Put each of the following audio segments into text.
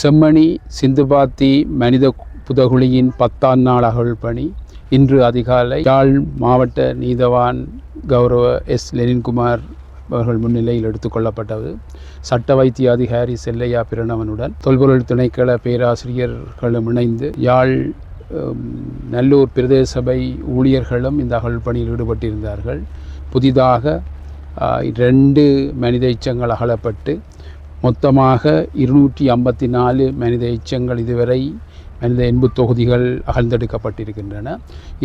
செம்மணி சிந்துபாத்தி மனித புதகுழியின் 10ஆம் நாள் அகழ் பணி இன்று அதிகாலை யாழ் மாவட்ட நீதவான் கௌரவ எஸ் லெனின்குமார் அவர்கள் முன்னிலையில் எடுத்துக்கொள்ளப்பட்டது. சட்ட வைத்திய அதிகாரி செல்லையா பிரணவனுடன் தொல்பொருள் திணைக்கள பேராசிரியர்களும் இணைந்து யாழ் நல்லூர் பிரதேச சபை ஊழியர்களும் இந்த அகழ் பணியில் ஈடுபட்டிருந்தார்கள். புதிதாக 2 மனித எச்சங்கள் அகழப்பட்டு மொத்தமாக 254 மனித எச்சங்கள் இதுவரை மனித எண்பு தொகுதிகள் அகழ்ந்தெடுக்கப்பட்டிருக்கின்றன.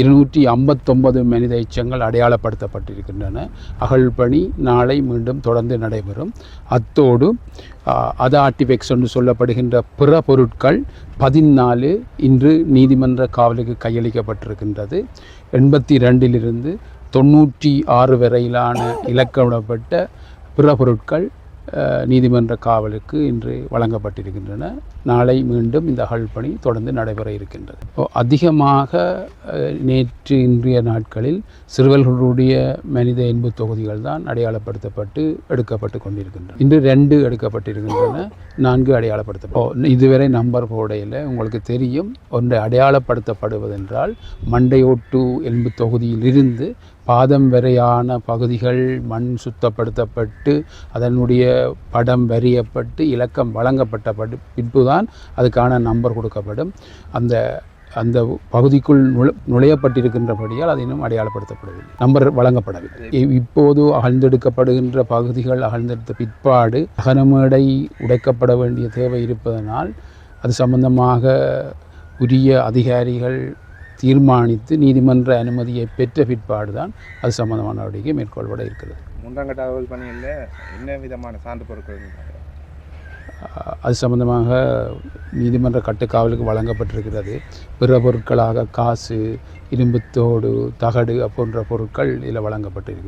259 மனித எச்சங்கள் அடையாளப்படுத்தப்பட்டிருக்கின்றன. அகழ் பணி நாளை மீண்டும் தொடர்ந்து நடைபெறும். அத்தோடு ஆர்டிஃபெக்ட்ஸ் என்று சொல்லப்படுகின்ற பிற பொருட்கள் 14 இன்று நீதிமன்ற காவலுக்கு கையளிக்கப்பட்டிருக்கின்றது. 82 96 வரையிலான இலக்கமிடப்பட்ட பிற பொருட்கள் நீதிமன்ற காவலுக்கு இன்று வழங்கப்பட்டிருக்கின்றன. நாளை மீண்டும் இந்த அகழ் பணி தொடர்ந்து நடைபெற இருக்கின்றது. அதிகமாக நேற்று இன்றைய நாட்களில் சிறுவர்களுடைய மனித எண்பு தொகுதிகள் தான் அடையாளப்படுத்தப்பட்டு எடுக்கப்பட்டு கொண்டிருக்கின்றன. இன்று 2 எடுக்கப்பட்டிருக்கின்றன, 4 அடையாளப்படுத்த இதுவரை நம்பர் போடையில் உங்களுக்கு தெரியும். ஒன்று அடையாளப்படுத்தப்படுவதென்றால் மண்டையோட்டு எண்பு தொகுதியிலிருந்து பாதம் வரையான பகுதிகள் மண் சுத்தப்படுத்தப்பட்டு அதனுடைய படம் வரியப்பட்டு இலக்கம் வழங்கப்பட்ட பின்புதான் அதுக்கான நம்பர் கொடுக்கப்படும். அந்த பகுதிக்குள் நுழையப்பட்டிருக்கின்றபடியால் அது இன்னும் அடையாளப்படுத்தப்படவில்லை, நம்பர் வழங்கப்படவில்லை. இப்போது அகழ்ந்தெடுக்கப்படுகின்ற பகுதிகள் அகழ்ந்தெடுத்த பிற்பாடு அகனமேடை உடைக்கப்பட வேண்டிய தேவை இருப்பதனால் அது சம்பந்தமாக உரிய அதிகாரிகள் தீர்மானித்து நீதிமன்ற அனுமதியை பெற்ற பிற்பாடு தான் அது சம்பந்தமான நடவடிக்கை மேற்கொள்ளப்பட இருக்கிறது. 3ஆம் கட்ட அகழ் பணியில் என்ன விதமான சான்று பொருட்கள் அது சம்பந்தமாக நீதிமன்ற கட்டுக்காவலுக்கு வழங்கப்பட்டிருக்கிறது. பிற பொருட்களாக காசு, இரும்புத்தோடு, தகடு போன்ற பொருட்கள் இதில் வழங்கப்பட்டிருக்கின்றன.